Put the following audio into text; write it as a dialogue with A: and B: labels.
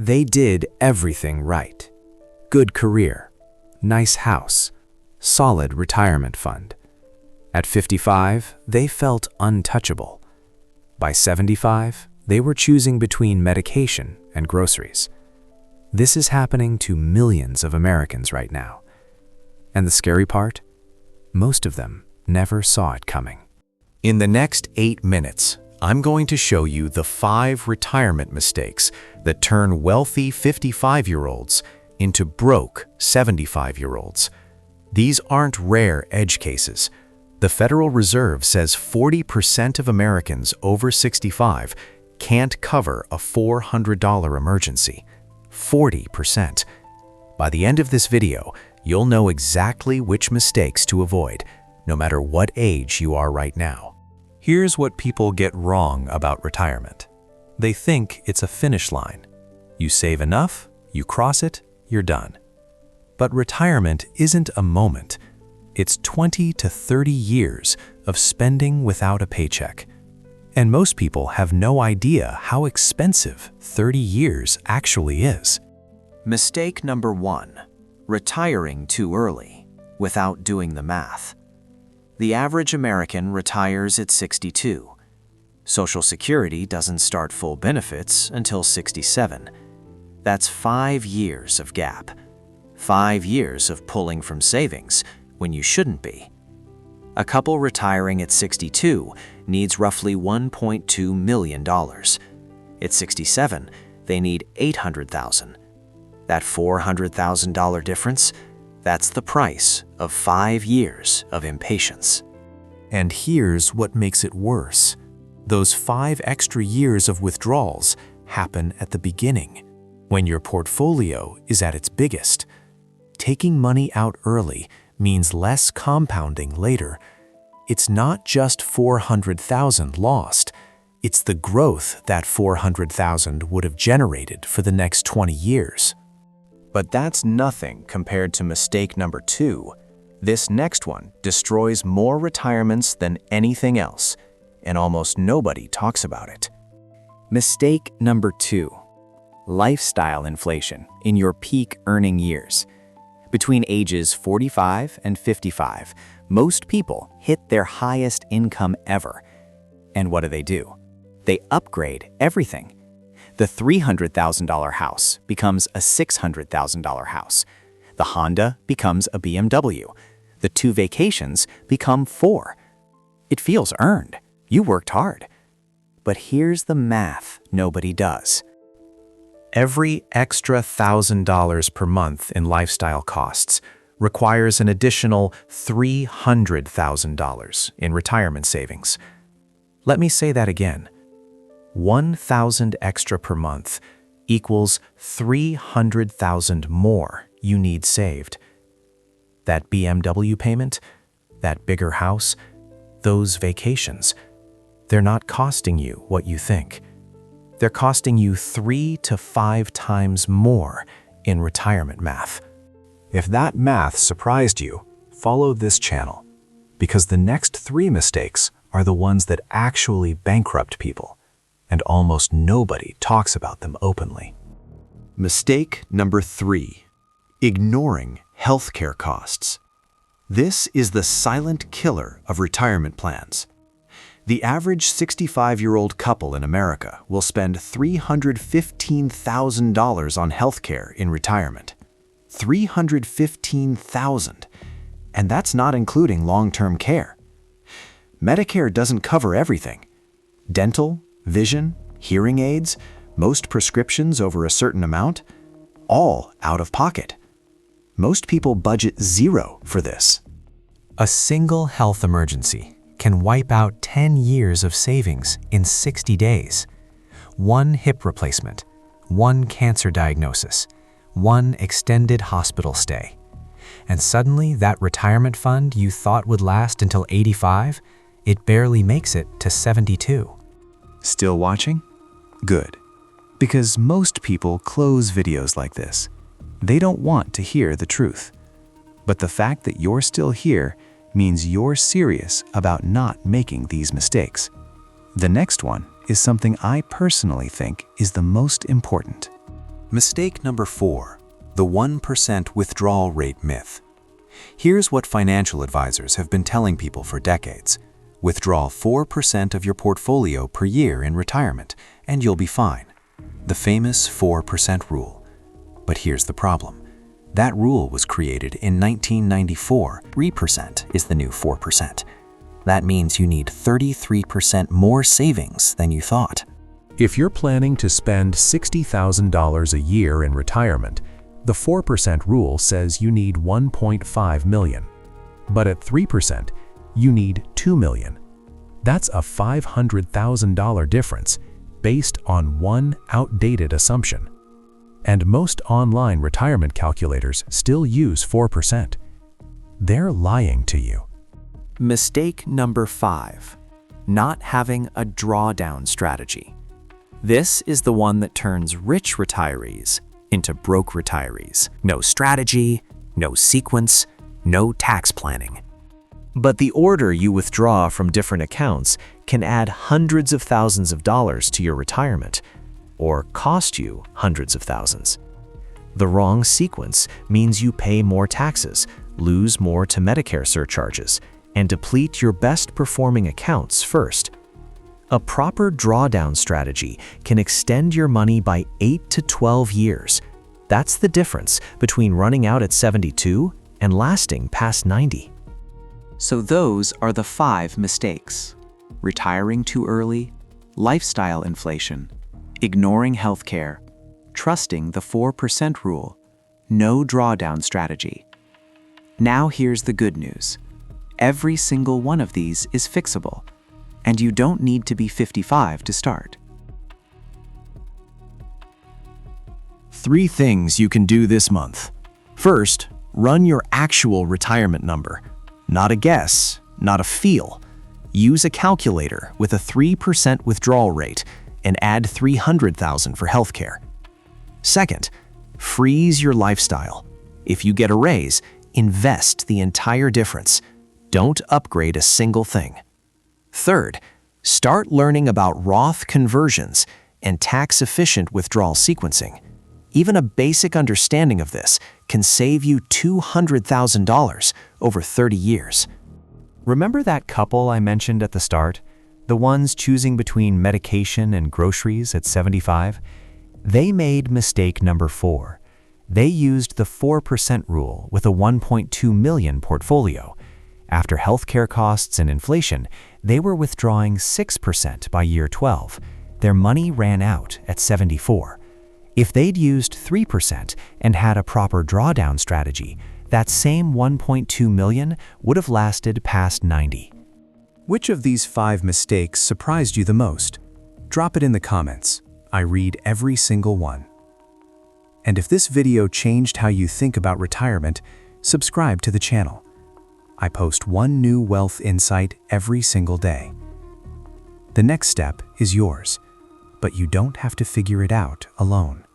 A: They did everything right. Good career, nice house, solid retirement fund. At 55, they felt untouchable. By 75, they were choosing between medication and groceries. This is happening to millions of Americans right now. And the scary part? Most of them never saw it coming. In the next 8 minutes, I'm going to show you the 5 retirement mistakes that turn wealthy 55-year-olds into broke 75-year-olds. These aren't rare edge cases. The Federal Reserve says 40% of Americans over 65 can't cover a $400 emergency. 40%. By the end of this video, you'll know exactly which mistakes to avoid, no matter what age you are right now. Here's what people get wrong about retirement. They think it's a finish line. You save enough, you cross it, you're done. But retirement isn't a moment. It's 20 to 30 years of spending without a paycheck. And most people have no idea how expensive 30 years actually is.
B: Mistake number 1. Retiring too early, without doing the math. The average American retires at 62. Social Security doesn't start full benefits until 67. That's 5 years of gap. 5 years of pulling from savings when you shouldn't be. A couple retiring at 62 needs roughly $1.2 million. At 67, they need $800,000. That $400,000 difference, that's the price of 5 years of impatience.
A: And here's what makes it worse. Those 5 extra years of withdrawals happen at the beginning, when your portfolio is at its biggest. Taking money out early means less compounding later. It's not just $400,000 lost. It's the growth that $400,000 would have generated for the next 20 years.
B: But that's nothing compared to mistake number 2. This next one destroys more retirements than anything else, and almost nobody talks about it.
C: Mistake number 2. Lifestyle inflation in your peak earning years. Between ages 45 and 55, most people hit their highest income ever. And what do? They upgrade everything. The $300,000 house becomes a $600,000 house. The Honda becomes a BMW. The 2 vacations become 4. It feels earned. You worked hard. But here's the math nobody does.
A: Every extra $1,000 per month in lifestyle costs requires an additional $300,000 in retirement savings. Let me say that again. $1,000 extra per month equals $300,000 more you need saved. That BMW payment, that bigger house, those vacations, they're not costing you what you think. They're costing you 3 to 5 times more in retirement math. If that math surprised you, follow this channel, because the next 3 mistakes are the ones that actually bankrupt people, and almost nobody talks about them openly.
D: Mistake number 3. Ignoring healthcare costs. This is the silent killer of retirement plans. The average 65-year-old couple in America will spend $315,000 on healthcare in retirement. $315,000. And that's not including long-term care. Medicare doesn't cover everything. Dental, vision, hearing aids, most prescriptions over a certain amount, all out of pocket. Most people budget $0 for this.
A: A single health emergency can wipe out 10 years of savings in 60 days. 1 hip replacement, 1 cancer diagnosis, 1 extended hospital stay. And suddenly that retirement fund you thought would last until 85, it barely makes it to 72.
D: Still watching? Good. Because most people close videos like this. They don't want to hear the truth. But the fact that you're still here means you're serious about not making these mistakes. The next one is something I personally think is the most important.
A: Mistake number 4, the 1% withdrawal rate myth. Here's what financial advisors have been telling people for decades. Withdraw 4% of your portfolio per year in retirement, and you'll be fine. The famous 4% rule. But here's the problem. That rule was created in 1994. 3% is the new 4%. That means you need 33% more savings than you thought.
E: If you're planning to spend $60,000 a year in retirement, the 4% rule says you need $1.5 million. But at 3%, you need $2 million. That's a $500,000 difference based on one outdated assumption. And most online retirement calculators still use 4%. They're lying to you.
C: Mistake number 5, not having a drawdown strategy. This is the one that turns rich retirees into broke retirees. No strategy, no sequence, no tax planning. But the order you withdraw from different accounts can add hundreds of thousands of dollars to your retirement, or cost you hundreds of thousands. The wrong sequence means you pay more taxes, lose more to Medicare surcharges, and deplete your best performing accounts first. A proper drawdown strategy can extend your money by 8 to 12 years. That's the difference between running out at 72 and lasting past 90.
B: So those are the 5 mistakes: retiring too early, lifestyle inflation, ignoring healthcare, trusting the 4% rule, no drawdown strategy. Now here's the good news. Every single one of these is fixable, and you don't need to be 55 to start.
C: 3 things you can do this month. First, run your actual retirement number. Not a guess, not a feel. Use a calculator with a 3% withdrawal rate and add $300,000 for healthcare. Second, freeze your lifestyle. If you get a raise, invest the entire difference. Don't upgrade a single thing. Third, start learning about Roth conversions and tax-efficient withdrawal sequencing. Even a basic understanding of this can save you $200,000 over 30 years. Remember that couple I mentioned at the start? The ones choosing between medication and groceries at 75? They made mistake number 4. They used the 4% rule with a $1.2 million portfolio. After healthcare costs and inflation, they were withdrawing 6% by year 12. Their money ran out at 74. If they'd used 3% and had a proper drawdown strategy, that same $1.2 million would have lasted past 90.
A: Which of these 5 mistakes surprised you the most? Drop it in the comments. I read every single one. And if this video changed how you think about retirement, subscribe to the channel. I post one new wealth insight every single day. The next step is yours, but you don't have to figure it out alone.